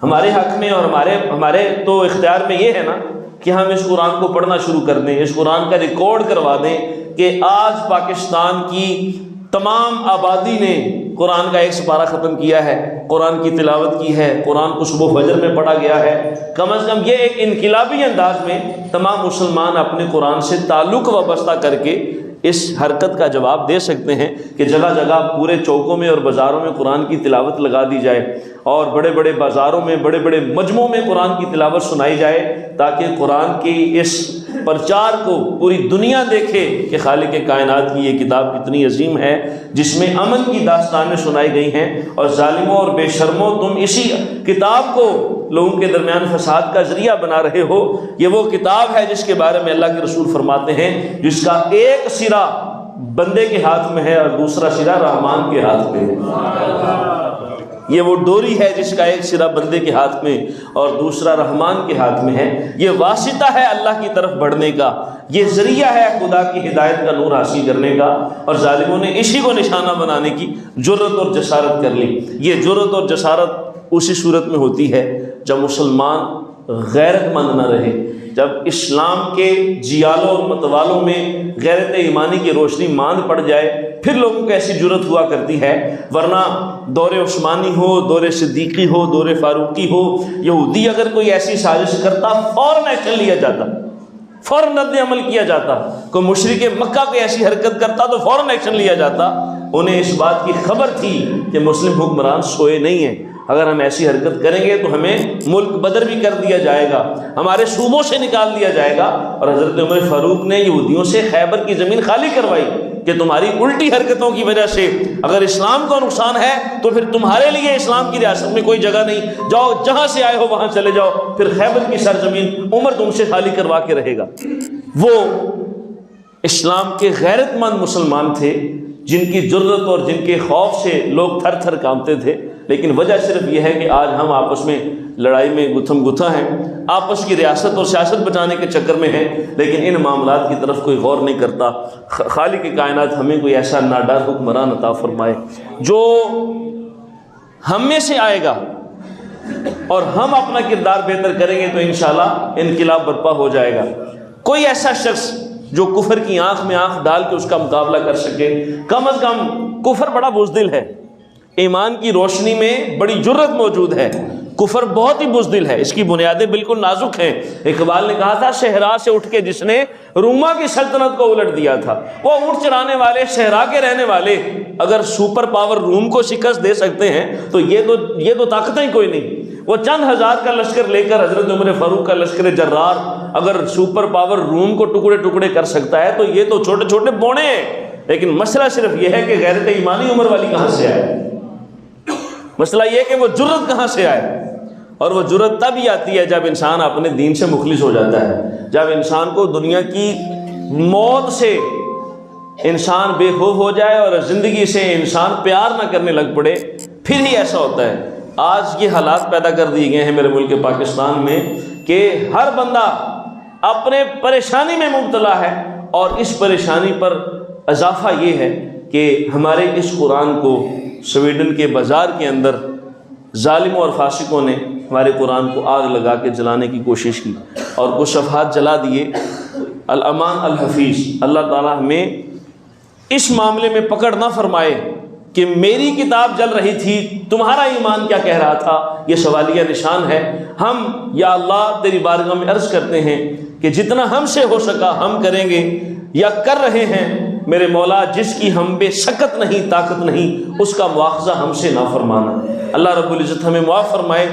ہمارے حق میں اور ہمارے تو اختیار میں یہ ہے نا کہ ہم اس قرآن کو پڑھنا شروع کر دیں، اس قرآن کا ریکارڈ کروا دیں کہ آج پاکستان کی تمام آبادی نے قرآن کا ایک سپارہ ختم کیا ہے، قرآن کی تلاوت کی ہے، قرآن کو صبح فجر میں پڑھا گیا ہے۔ کم از کم یہ ایک انقلابی انداز میں تمام مسلمان اپنے قرآن سے تعلق وابستہ کر کے اس حرکت کا جواب دے سکتے ہیں کہ جگہ جگہ پورے چوکوں میں اور بازاروں میں قرآن کی تلاوت لگا دی جائے، اور بڑے بڑے بازاروں میں بڑے بڑے مجمعوں میں قرآن کی تلاوت سنائی جائے، تاکہ قرآن کی اس پرچار کو پوری دنیا دیکھے کہ خالق کائنات کی یہ کتاب کتنی عظیم ہے، جس میں امن کی داستانیں سنائی گئی ہیں، اور ظالموں اور بے شرموں تم اسی کتاب کو لوگوں کے درمیان فساد کا ذریعہ بنا رہے ہو۔ یہ وہ کتاب ہے جس کے بارے میں اللہ کے رسول فرماتے ہیں جس کا ایک سرا بندے کے ہاتھ میں ہے اور دوسرا سرا رحمان کے ہاتھ میں ہے۔ یہ وہ ڈوری ہے جس کا ایک سرا بندے کے ہاتھ میں اور دوسرا رحمان کے ہاتھ میں ہے۔ یہ واسطہ ہے اللہ کی طرف بڑھنے کا، یہ ذریعہ ہے خدا کی ہدایت کا نور حاصل کرنے کا، اور ظالموں نے اسی کو نشانہ بنانے کی جرت اور جسارت کر لی۔ یہ جرت اور جسارت اسی صورت میں ہوتی ہے جب مسلمان غیرت مند نہ رہے، جب اسلام کے جیالوں اور متوالوں میں غیرت ایمانی کی روشنی ماند پڑ جائے، پھر لوگوں کو ایسی جرت ہوا کرتی ہے۔ ورنہ دور عثمانی ہو، دور صدیقی ہو، دور فاروقی ہو، یہودی اگر کوئی ایسی سازش کرتا فوراً ایکشن لیا جاتا، فوراً رد عمل کیا جاتا۔ کوئی مشرک مکہ کوئی ایسی حرکت کرتا تو فوراً ایکشن لیا جاتا۔ انہیں اس بات کی خبر تھی کہ مسلم حکمران سوئے نہیں ہیں، اگر ہم ایسی حرکت کریں گے تو ہمیں ملک بدر بھی کر دیا جائے گا، ہمارے صوبوں سے نکال دیا جائے گا۔ اور حضرت عمر فاروق نے یہودیوں سے خیبر کی زمین خالی کروائی کہ تمہاری الٹی حرکتوں کی وجہ سے اگر اسلام کو نقصان ہے تو پھر تمہارے لیے اسلام کی ریاست میں کوئی جگہ نہیں، جاؤ جہاں سے آئے ہو وہاں چلے جاؤ، پھر خیبر کی سرزمین عمر تم سے خالی کروا کے رہے گا۔ وہ اسلام کے غیرت مند مسلمان تھے جن کی جرت اور جن کے خوف سے لوگ تھر تھر کانپتے تھے، لیکن وجہ صرف یہ ہے کہ آج ہم آپس میں لڑائی میں گتھم گتھا ہیں، آپس کی ریاست اور سیاست بچانے کے چکر میں ہیں، لیکن ان معاملات کی طرف کوئی غور نہیں کرتا۔ خالق کائنات ہمیں کوئی ایسا ناڈر حکمران عطا فرمائے جو ہم میں سے آئے گا اور ہم اپنا کردار بہتر کریں گے تو انشاءاللہ انقلاب برپا ہو جائے گا۔ کوئی ایسا شخص جو کفر کی آنکھ میں آنکھ ڈال کے اس کا مقابلہ کر سکے، کم از کم کفر بڑا بزدل ہے، ایمان کی روشنی میں بڑی جرت موجود ہے، کفر بہت ہی بزدل ہے، اس کی بنیادیں بالکل نازک ہیں۔ اقبال نے کہا تھا صحرا سے اٹھ کے جس نے روما کی سلطنت کو الٹ دیا تھا، وہ اونٹ چرانے والے صحرا کے رہنے والے اگر سپر پاور روم کو شکست دے سکتے ہیں تو یہ تو طاقتیں ہی کوئی نہیں۔ وہ چند ہزار کا لشکر لے کر حضرت عمر فاروق کا لشکر جرار اگر سپر پاور روم کو ٹکڑے ٹکڑے کر سکتا ہے تو یہ تو چھوٹے چھوٹے بونے ہیں۔ لیکن مسئلہ صرف یہ ہے کہ غیرت ایمانی عمر والی کہاں سے آئے، مسئلہ یہ کہ وہ جرت کہاں سے آئے۔ اور وہ جرت تب ہی آتی ہے جب انسان اپنے دین سے مخلص ہو جاتا ہے، جب انسان کو دنیا کی موت سے انسان بے خوف ہو جائے اور زندگی سے انسان پیار نہ کرنے لگ پڑے، پھر ہی ایسا ہوتا ہے۔ آج یہ حالات پیدا کر دیے گئے ہیں میرے ملک پاکستان میں کہ ہر بندہ اپنے پریشانی میں مبتلا ہے، اور اس پریشانی پر اضافہ یہ ہے کہ ہمارے اس قرآن کو سویڈن کے بازار کے اندر ظالموں اور فاسقوں نے ہمارے قرآن کو آگ لگا کے جلانے کی کوشش کی اور کچھ صفحات جلا دیے۔ الامان الحفیظ، اللہ تعالیٰ ہمیں اس معاملے میں پکڑ نہ فرمائے کہ میری کتاب جل رہی تھی، تمہارا ایمان کیا کہہ رہا تھا، یہ سوالیہ نشان ہے۔ ہم یا اللہ تیری بارگاہ میں عرض کرتے ہیں کہ جتنا ہم سے ہو سکا ہم کریں گے یا کر رہے ہیں۔ میرے مولا جس کی ہم بے سکت نہیں، طاقت نہیں، اس کا مواخذہ ہم سے نہ فرمانا۔ اللہ رب العزت ہمیں معاف فرمائے۔